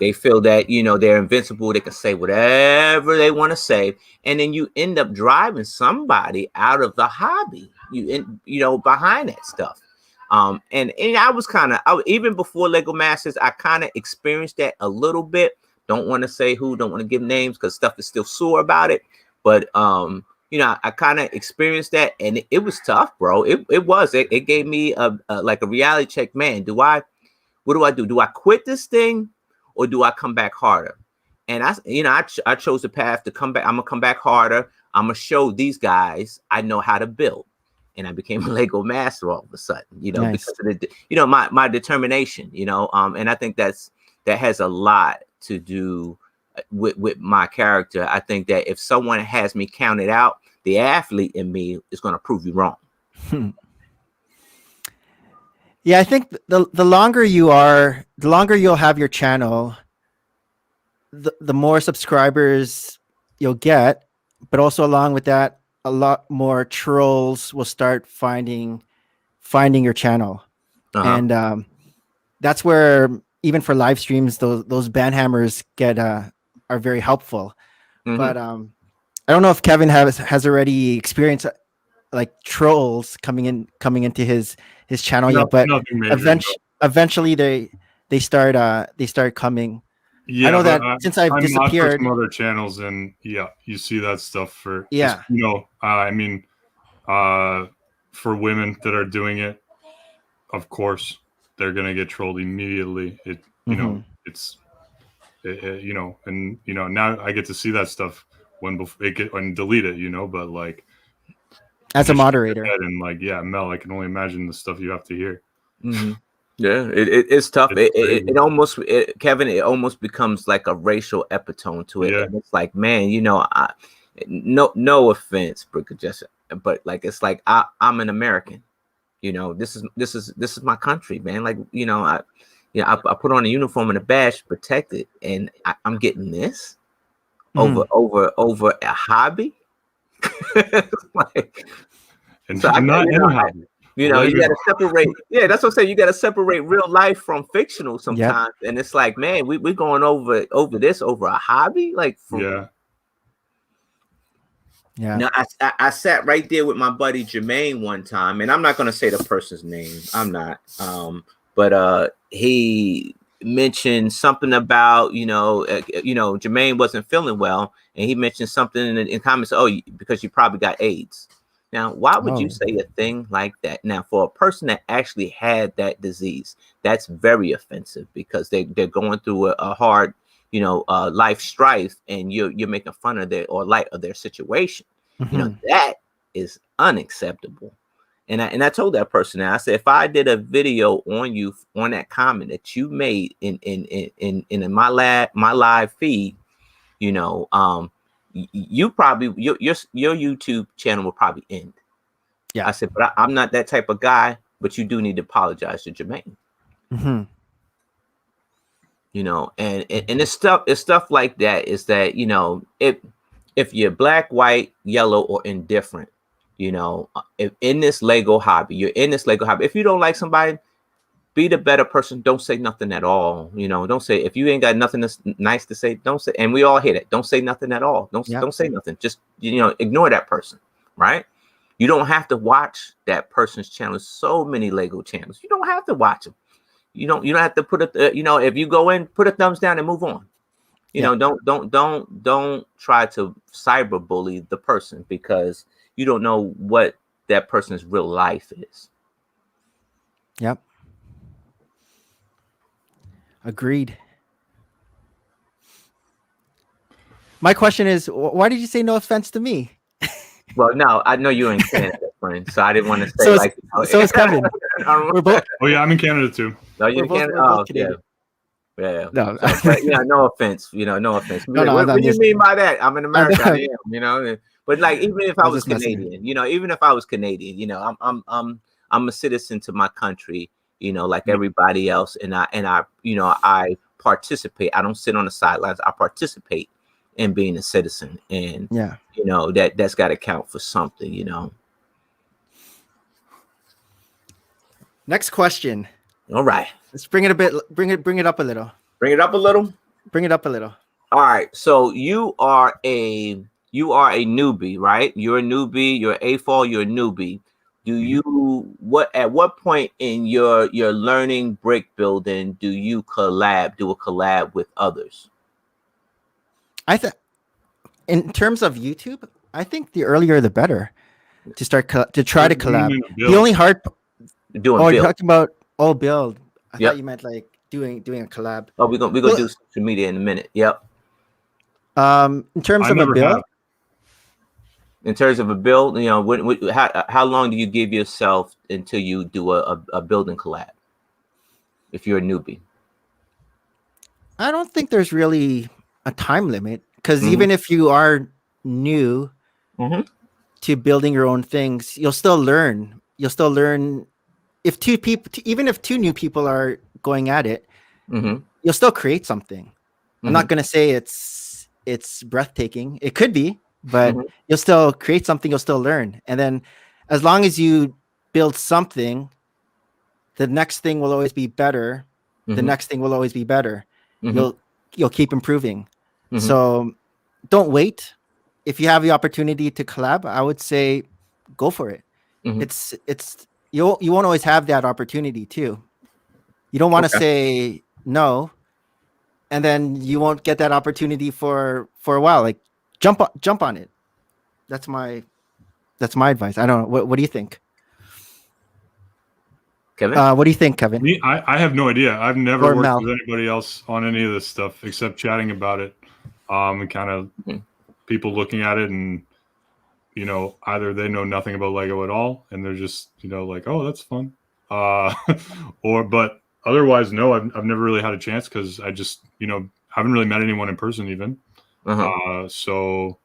A: They feel that they're invincible. They can say whatever they want to say, and then you end up driving somebody out of the hobby. Behind that stuff. And I was even before Lego Masters, I kind of experienced that a little bit. Don't want to say who, don't want to give names because stuff is still sore about it. But I kind of experienced that, and it was tough, bro. It gave me a reality check. Man, what do I do? Do I quit this thing or do I come back harder? And I chose the path to come back. I'm gonna come back harder. I'm gonna show these guys I know how to build. And I became a Lego master all of a sudden,
B: Nice.
A: because of my determination, and I think that has a lot to do with my character. I think that if someone has me counted out, the athlete in me is going to prove you wrong.
B: Yeah, I think the longer you are, the longer you'll have your channel, the more subscribers you'll get, but also along with that, a lot more trolls will start finding your channel. And that's where even for live streams, those banhammers are very helpful. But I don't know if Kevin has already experienced like trolls coming into his channel yet, but eventually they start coming.
C: Yeah,
B: I know that since I've disappeared,
C: some other channels, and you see that stuff for for women that are doing it, of course they're gonna get trolled immediately. Now I get to see that stuff and delete it, but like
B: as a moderator,
C: and Mel, I can only imagine the stuff you have to hear.
A: Mm-hmm. Yeah, it's tough. It almost Kevin, it almost becomes like a racial epitome to it.
C: Yeah.
A: And it's like, man, no offense, BrickAdjuster, but like it's like I'm an American. You know, this is my country, man. Like, you know, I put on a uniform and a badge to protect it, and I'm getting this over a hobby. Like,
C: and
A: so
C: not any hobby.
A: You know, you got to separate. Yeah, that's what I'm saying. You got to separate real life from fictional sometimes. Yep. And it's like, man, we're going over this over a hobby. Like,
C: yeah.
A: Now, I sat right there with my buddy Jermaine one time, and I'm not going to say the person's name. I'm not. But he mentioned something about, Jermaine wasn't feeling well, and he mentioned something in comments. Oh, because you probably got AIDS. Now, why would you say a thing like that? Now, for a person that actually had that disease, that's very offensive because they're going through a hard, life strife, and you're making fun of light of their situation. That is unacceptable. And I told that person that I said, if I did a video on you on that comment that you made in my live feed, you probably your YouTube channel will probably end. Yeah, I said, but I'm not that type of guy. But you do need to apologize to Jermaine. And it's stuff like that. Is that if you're black, white, yellow, or indifferent, if in this Lego hobby, if you don't like somebody, be the better person. Don't say nothing at all. Don't say, if you ain't got nothing that's nice to say, don't say. And we all hate it. Don't say nothing at all. Don't say nothing. Just, ignore that person. Right. You don't have to watch that person's channel. There's so many Lego channels. You don't have to watch them. You don't have to put it, if you go in, put a thumbs down and move on. Don't try to cyberbully the person because you don't know what that person's real life is.
B: Yep. Agreed. My question is, why did you say no offense to me?
A: Well, no, I know you're in Canada, friend, so I didn't want to say
B: so it's Kevin.
C: We're both. Oh yeah, I'm in Canada too.
A: No, you're in Canada. Oh yeah. Yeah. No, no offense. No offense. What do you mean by that? I'm in America. I am. But like, even if I was Canadian, even if I was Canadian, I'm a citizen to my country. Like everybody else, and I participate. I don't sit on the sidelines. I participate in being a citizen, and that's got to count for something.
B: Next question.
A: All right.
B: Let's bring it a bit. Bring it up a little.
A: Bring it up a little.
B: Bring it up a little.
A: All right. So you are a newbie, right? You're a newbie. You're AFOL. You're a newbie. At what point in your learning brick building do you do a collab with others?
B: I think in terms of YouTube, I think the earlier the better to start to try to collab. The only hard
A: doing.
B: You're talking about build. I thought you meant like doing a collab.
A: Oh, we're gonna do social media in a minute. Yep.
B: In terms of a build.
A: In terms of a build, how long do you give yourself until you do a building collab? If you're a newbie,
B: I don't think there's really a time limit because even if you are new to building your own things, you'll still learn. If even if two new people are going at it, you'll still create something. I'm not gonna say it's breathtaking. It could be. But you'll still create something, you'll still learn. And then as long as you build something, the next thing will always be better. The next thing will always be better. You'll keep improving. So don't wait. If you have the opportunity to collab, I would say go for it. It's you won't always have that opportunity too. You don't want to say no, and then you won't get that opportunity for a while. Like jump on it. That's my advice. I don't know. What do you think,
A: Kevin?
B: What do you think, Kevin?
C: I have no idea. I've never worked with anybody else on any of this stuff except chatting about it. And kind of people looking at it and either they know nothing about Lego at all and they're just like, oh, that's fun, but otherwise no, I've never really had a chance because I just haven't really met anyone in person even. So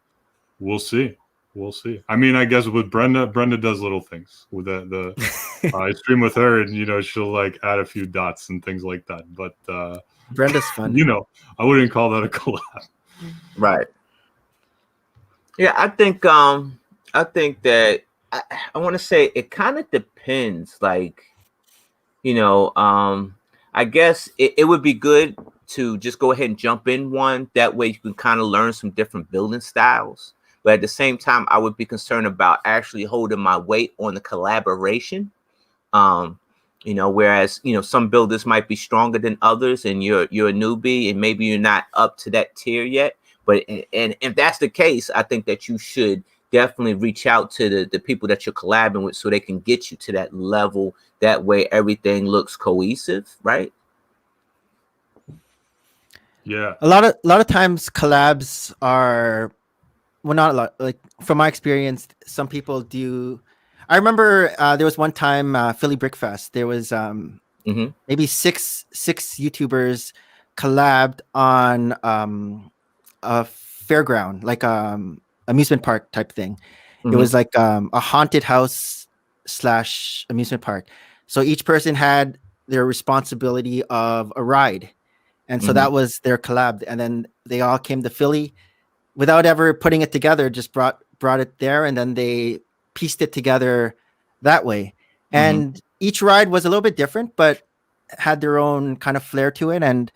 C: we'll see. we'll see. I mean, I guess with Brenda does little things with the I stream with her, and you know, she'll like add a few dots and things like that. But
B: Brenda's fun.
C: You know, I wouldn't call that a collab.
A: Right. Yeah, I think that I want to say it kind of depends. Like, you know, I guess it would be good to just go ahead and jump in one. That way you can kind of learn some different building styles. But at the same time, I would be concerned about actually holding my weight on the collaboration. You know, whereas, you know, some builders might be stronger than others, and you're a newbie, and maybe you're not up to that tier yet. But and if that's the case, I think that you should definitely reach out to the people that you're collabing with so they can get you to that level. That way everything looks cohesive, right?
C: Yeah.
B: A lot of times collabs are, well, not a lot. Like from my experience, some people do. I remember there was one time Philly Brick Fest. There was maybe six YouTubers collabed on a fairground, like amusement park type thing. It was like a haunted house / amusement park. So each person had their responsibility of a ride. And so that was their collab. And then they all came to Philly without ever putting it together, just brought it there. And then they pieced it together that way. And each ride was a little bit different, but had their own kind of flair to it. And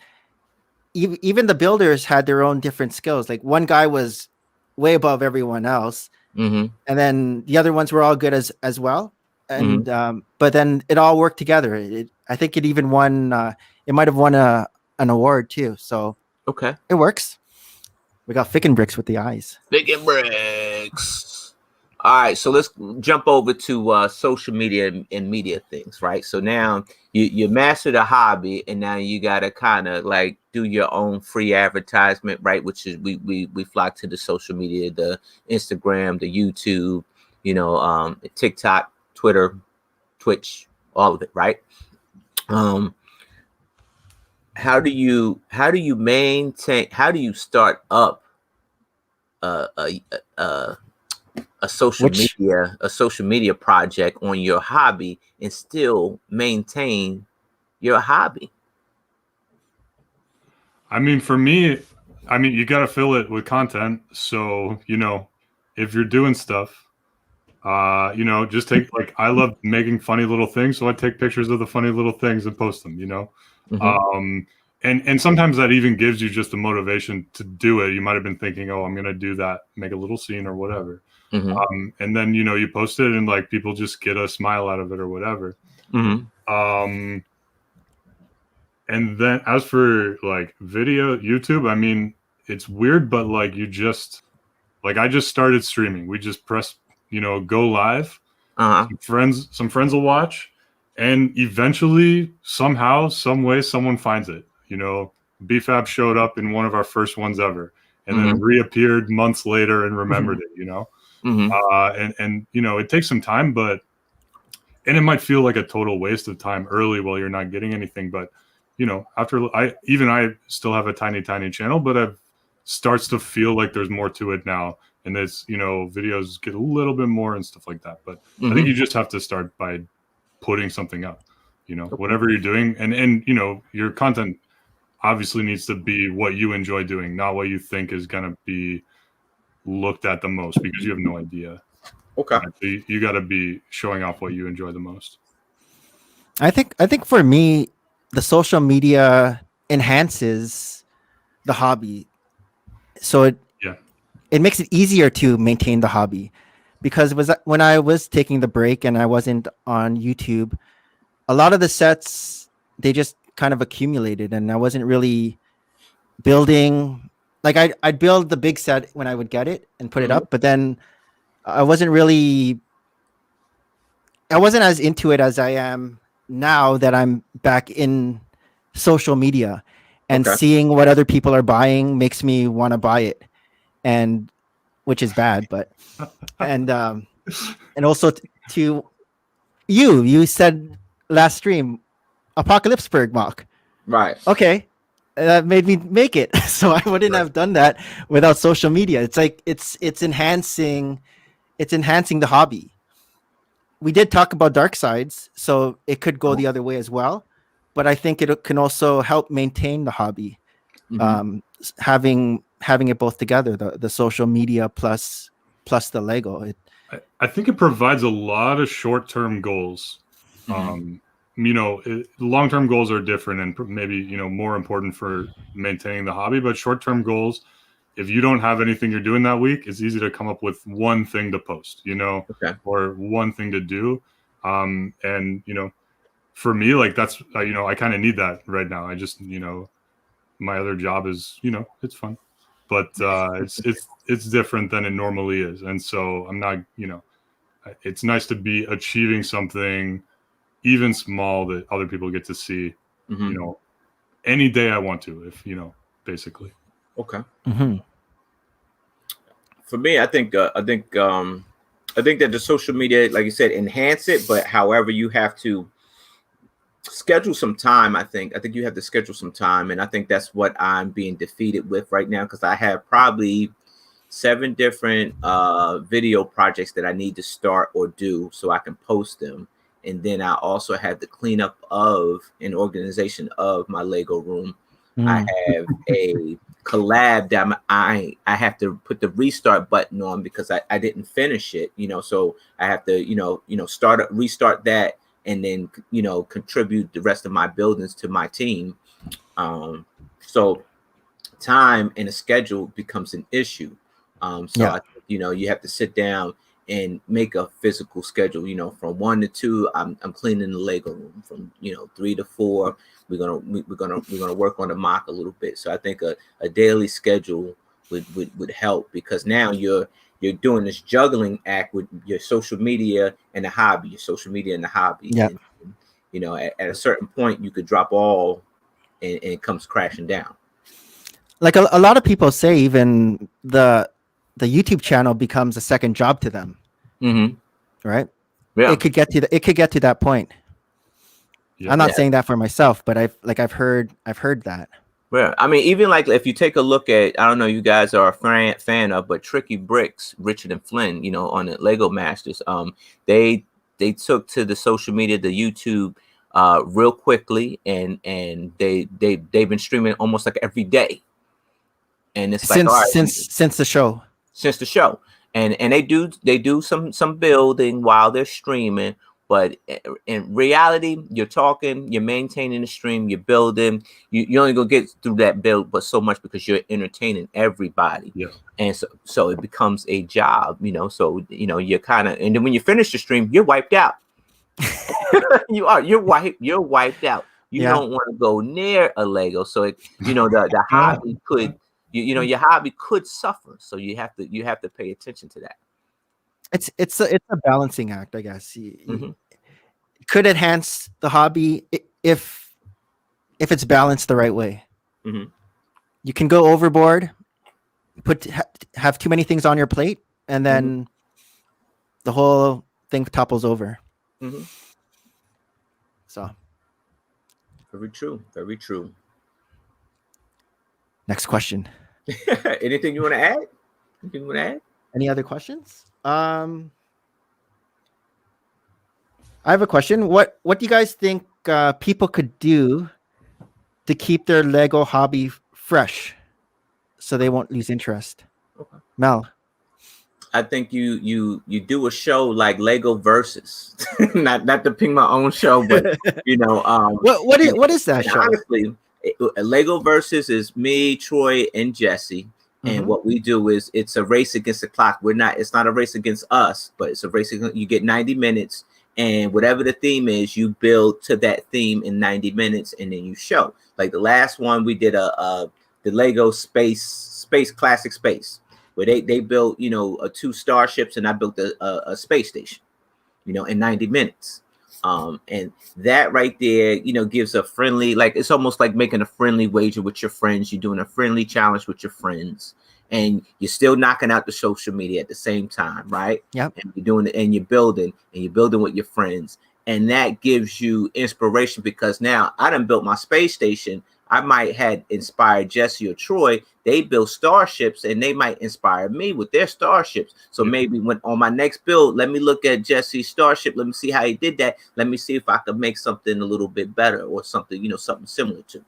B: even the builders had their own different skills. Like one guy was way above everyone else. And then the other ones were all good as well. And but then it all worked together. I think it even won. It might have won an award too. So
A: okay,
B: it works. We got Ficken Bricks with the eyes.
A: Ficken Bricks. All right, so let's jump over to social media and media things, right? So now you mastered a hobby, and now you gotta kind of like do your own free advertisement, right? Which is we flock to the social media, the Instagram, the YouTube, you know, TikTok, Twitter, Twitch, all of it, right? How do you maintain? How do you start up a social media project on your hobby and still maintain your hobby?
C: I mean, for me, you got to fill it with content. So, you know, if you're doing stuff, you know, just take, like, I love making funny little things. So I take pictures of the funny little things and post them, you know? And sometimes that even gives you just the motivation to do it. You might've been thinking, oh, I'm going to do that, make a little scene or whatever. And then, you know, you post it and like people just get a smile out of it or whatever. And then as for like video, YouTube, I mean, it's weird, but like I just started streaming. We just press, you know, go live. Some friends will watch, and eventually somehow, some way, someone finds it. You know, BFAB showed up in one of our first ones ever, and then reappeared months later and remembered it, you know? And you know, it takes some time, and it might feel like a total waste of time early while you're not getting anything. But, you know, after I still have a tiny channel, but it starts to feel like there's more to it now. And it's, you know, videos get a little bit more and stuff like that. But I think you just have to start by putting something up, you know, whatever you're doing. And, you know, your content obviously needs to be what you enjoy doing, not what you think is going to be looked at the most, because you have no idea.
A: Okay.
C: Right? So you got to be showing off what you enjoy the most.
B: I think for me, the social media enhances the hobby. So it makes it easier to maintain the hobby, because when I was taking the break and I wasn't on YouTube, a lot of the sets, they just kind of accumulated, and I wasn't really building. Like I'd build the big set when I would get it and put it up, but then I wasn't as into it as I am now that I'm back in social media, and seeing what other people are buying makes me want to buy it, and which is bad, but and also to you said last stream, Apocalypseburg mock,
A: right?
B: Okay, that made me make it. So I wouldn't have done that without social media. It's like it's enhancing it's enhancing the hobby. We did talk about dark sides, so it could go the other way as well. But I think it can also help maintain the hobby. Having it both together, the social media plus the Lego.
C: I think it provides a lot of short-term goals. Long-term goals are different and maybe, more important for maintaining the hobby, but short-term goals, if you don't have anything you're doing that week, it's easy to come up with one thing to post, or one thing to do. And, for me, like that's, I kind of need that right now. I just, my other job is, it's fun, but it's different than it normally is. And so I'm not, it's nice to be achieving something even small that other people get to see, any day I want to, if, basically.
A: Okay. For me, I think that the social media, like you said, enhance it, but however, you have to schedule some time. I think you have to schedule some time, and I think that's what I'm being defeated with right now, because I have probably 7 different video projects that I need to start or do so I can post them. And then I also have the cleanup of an organization of my Lego room. I have a collab that I have to put the restart button on because I didn't finish it, so I have to, restart that, and then, contribute the rest of my buildings to my team. So time and a schedule becomes an issue. I think, you have to sit down and make a physical schedule. From 1 to 2, I'm cleaning the Lego room. From 3 to 4, we're gonna work on the mock a little bit. So I think a daily schedule would help, because now you're doing this juggling act with your social media and the hobby. And, at a certain point, you could drop all, and it comes crashing down.
B: Like a lot of people say, even the YouTube channel becomes a second job to them. Right? Yeah. It could get to that point. Yeah. I'm not saying that for myself, but I've heard that.
A: Yeah, I mean, even like if you take a look at, I don't know, you guys are a fan of, but Tricky Bricks, Richard and Flynn, on the Lego Masters, they took to the social media, the YouTube, real quickly, and they've been streaming almost like every day. And it's
B: since the show.
A: And they do some building while they're streaming, but in reality, you're maintaining the stream, you're building, you only gonna get through that build but so much, because you're entertaining everybody.
C: Yeah.
A: And so it becomes a job, so you're kind of, and then when you finish the stream, you're wiped out. you're wiped out. You don't want to go near a Lego, so the hobby could, your hobby could suffer. So you have to pay attention to that.
B: It's a balancing act, I guess. It could enhance the hobby if it's balanced the right way. You can go overboard, have too many things on your plate, and then the whole thing topples over. So
A: very true.
B: Next question.
A: Anything you want to add?
B: Any other questions? I have a question. What do you guys think people could do to keep their Lego hobby fresh so they won't lose interest?
A: Okay.
B: Mel.
A: I think you do a show like Lego Versus, not to ping my own show, but
B: what is that show?
A: Honestly, Lego Versus is me, Troy, and Jesse. And what we do is it's a race against the clock. It's not a race against us, but it's a race against, you get 90 minutes, and whatever the theme is, you build to that theme in 90 minutes, and then you show. Like the last one, we did the Lego Space Classic Space, where they built 2 starships, and I built a space station, in 90 minutes. And that right there, gives a friendly, like it's almost like making a friendly wager with your friends. You're doing a friendly challenge with your friends, and you're still knocking out the social media at the same time, right?
B: Yep.
A: And you're doing it, and you're building with your friends, and that gives you inspiration, because now I done built my space station. I might had inspired Jesse or Troy. They build starships, and they might inspire me with their starships. So maybe when on my next build, let me look at Jesse's starship. Let me see how he did that. Let me see if I could make something a little bit better or something, something similar to,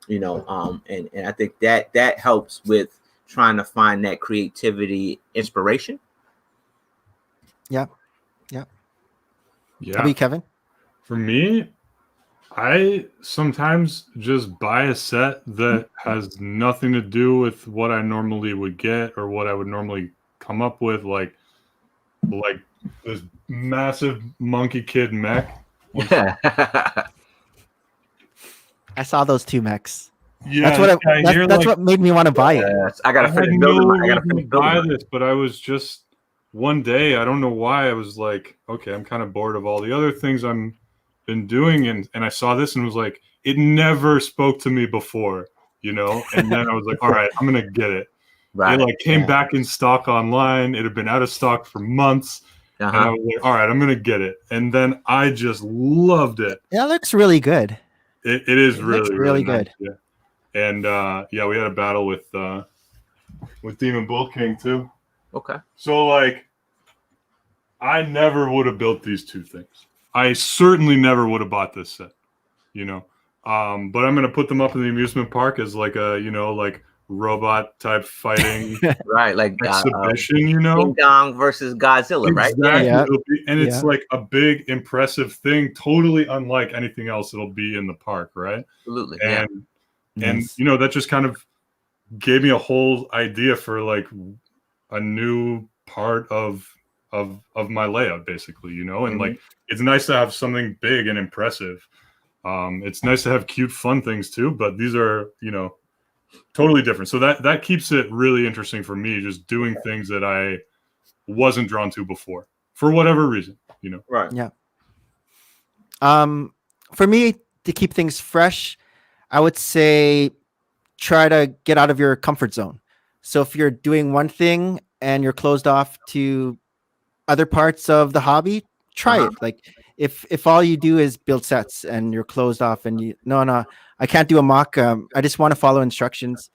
A: and I think that helps with trying to find that creativity, inspiration.
B: Yeah.
C: Yeah.
B: How about you, Kevin?
C: For me, I sometimes just buy a set that has nothing to do with what I normally would get or what I would normally come up with, like this massive Monkey Kid mech.
B: I saw those 2 mechs.
C: Yeah,
B: that's what made me want to buy it.
A: I gotta finish building.
C: Buy this, but I was just one day, I don't know why, I was like, okay, I'm kind of bored of all the other things I'm been doing, and I saw this and was like, it never spoke to me before, and then I was like, all right, I'm gonna get it. Right. It came back in stock online. It had been out of stock for months. And I was like, all right, I'm gonna get it. And then I just loved it.
B: Yeah, it looks really good.
C: It is really
B: good.
C: Nice, yeah. And we had a battle with Demon Bull King too.
A: Okay.
C: So I never would have built these 2 things. I certainly never would have bought this set, but I'm going to put them up in the amusement park as a robot type fighting
A: right, like
C: exhibition,
A: King Kong versus Godzilla,
C: exactly.
A: Right?
C: Yeah. And it's a big, impressive thing, totally unlike anything else that'll be in the park, right?
A: Absolutely.
C: And that just kind of gave me a whole idea for a new part of my layout, basically, and it's nice to have something big and impressive. It's nice to have cute, fun things too, but these are, totally different. So that keeps it really interesting for me, just doing things that I wasn't drawn to before for whatever reason,
A: Right.
B: Yeah. For me, to keep things fresh, I would say try to get out of your comfort zone. So if you're doing one thing and you're closed off to other parts of the hobby, try it. If all you do is build sets and you're closed off and no, I can't do a mock. I just want to follow instructions.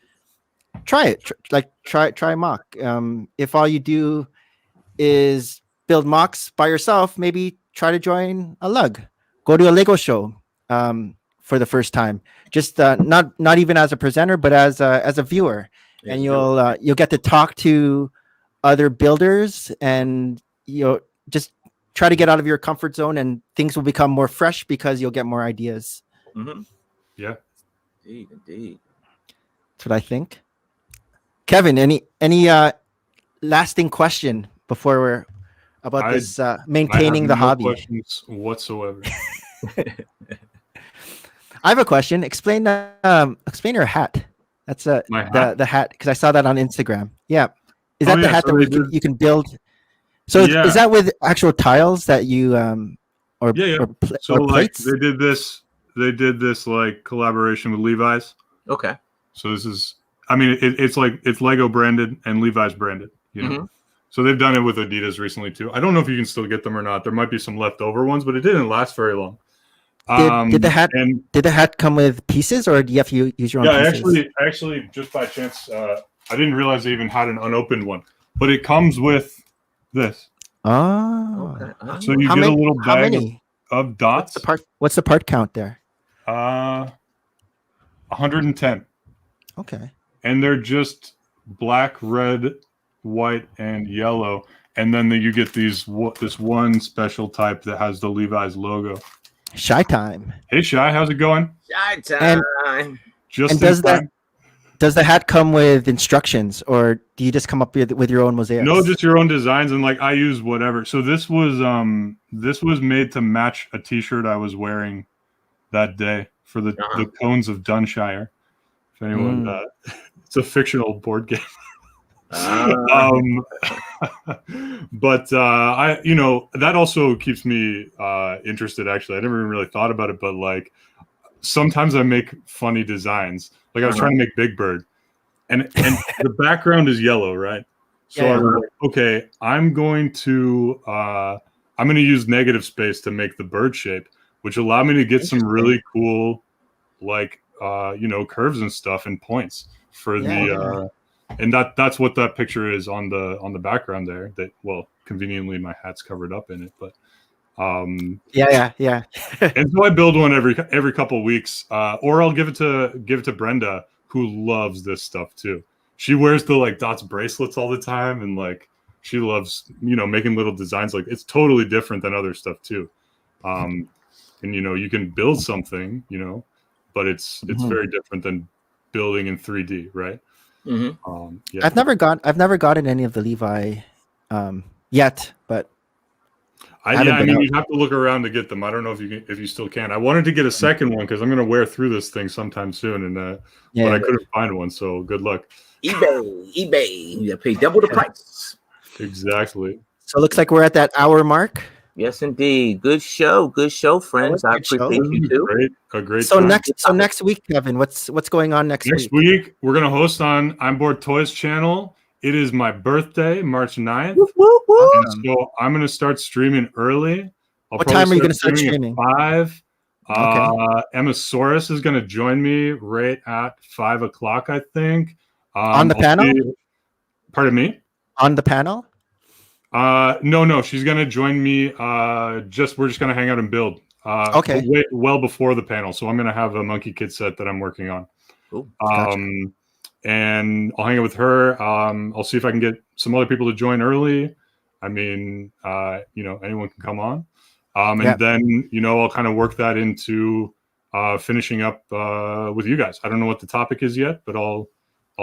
B: Try it. Try mock. If all you do is build mocks by yourself, maybe try to join a lug. Go to a Lego show for the first time. Just not even as a presenter, but as a viewer, and you'll get to talk to other builders, and just try to get out of your comfort zone, and things will become more fresh because you'll get more ideas.
A: Mm-hmm.
C: Yeah,
A: indeed.
B: That's what I think. Kevin, any lasting question before we're about this maintaining the hobby?
C: No questions whatsoever.
B: I have a question. Explain your hat. That's the hat, because I saw that on Instagram. Yeah, is that the hat that you can build? So is that with actual tiles that you or plates?
C: They did this collaboration with Levi's.
A: Okay.
C: So this is, it's Lego branded and Levi's branded,
A: Mm-hmm.
C: So they've done it with Adidas recently too. I don't know if you can still get them or not. There might be some leftover ones, but it didn't last very long.
B: Did the hat come with pieces, or do you have to use your own pieces?
C: Yeah, actually, just by chance, I didn't realize they even had an unopened one, but it comes with this.
B: Oh,
A: okay.
C: So you get a little bag of dots.
B: What's the part count there?
C: 110.
B: Okay.
C: And they're just black, red, white, and yellow, and then you get this one special type that has the Levi's logo.
B: Shy time.
C: Hey Shy, how's it going?
A: Shy time.
B: Does the hat come with instructions, or do you just come up with your own mosaics?
C: No, just your own designs, and I use whatever. So this was made to match a T-shirt I was wearing that day for the Cones of Dunshire. If anyone, it's a fictional board game. But I, that also keeps me interested. Actually, I never even really thought about it, but sometimes I make funny designs. I was trying to make Big Bird, and the background is yellow, right? So I was like, okay, I'm going to use negative space to make the bird shape, which allowed me to get some really cool curves and stuff and points for and that's what that picture is on the background there. That, well, conveniently my hat's covered up in it, but
B: yeah.
C: And so I build one every couple of weeks, or I'll give it to Brenda, who loves this stuff too. She wears the like dots bracelets all the time, and like she loves making little designs. Like, it's totally different than other stuff too. And you can build something, but it's very different than building in 3D, right?
B: Yeah. I've never gotten any of the Levi yet, but
C: I mean, you'd have to look around to get them. I don't know if you still can. I wanted to get a second one because I'm going to wear through this thing sometime soon, and but I couldn't find one. So good luck.
A: eBay. You pay double the price.
C: Exactly.
B: So it looks like we're at that hour mark.
A: Yes, indeed. Good show, friends. I appreciate you too.
C: Great.
B: So next week, Kevin, what's going on next week?
C: Next week, we're gonna host on ImBoredToys channel. It is my birthday, March 9th. And so I'm gonna start streaming early.
B: What time are you gonna start streaming?
C: At 5. Emma Soros is gonna join me right at 5 o'clock, I think.
B: On the panel?
C: Pardon me?
B: On the panel?
C: No, she's gonna join me. We're just gonna hang out and build. Well before the panel. So I'm gonna have a Monkey Kid set that I'm working on.
B: Cool. Gotcha.
C: And I'll hang out with her. I'll see if I can get some other people to join early. I mean, anyone can come on. And then I'll kind of work that into finishing up with you guys. I don't know what the topic is yet, but I'll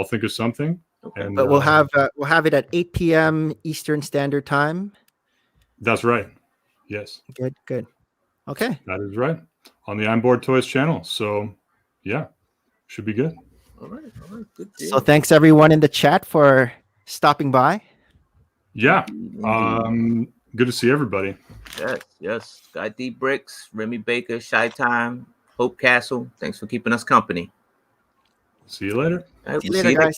C: think of something. And,
B: but we'll have it at 8 p.m. Eastern Standard Time.
C: That's right. Yes.
B: Good. Okay.
C: That is right. On the ImBoredToys channel. So, yeah, should be good.
A: All right. Good deal.
B: So thanks everyone in the chat for stopping by.
C: Yeah. Good to see everybody.
A: Yes. Sky Deep Bricks, Remy Baker, Shy Time, Hope Castle. Thanks for keeping us company.
C: See you later.
B: See you later, guys.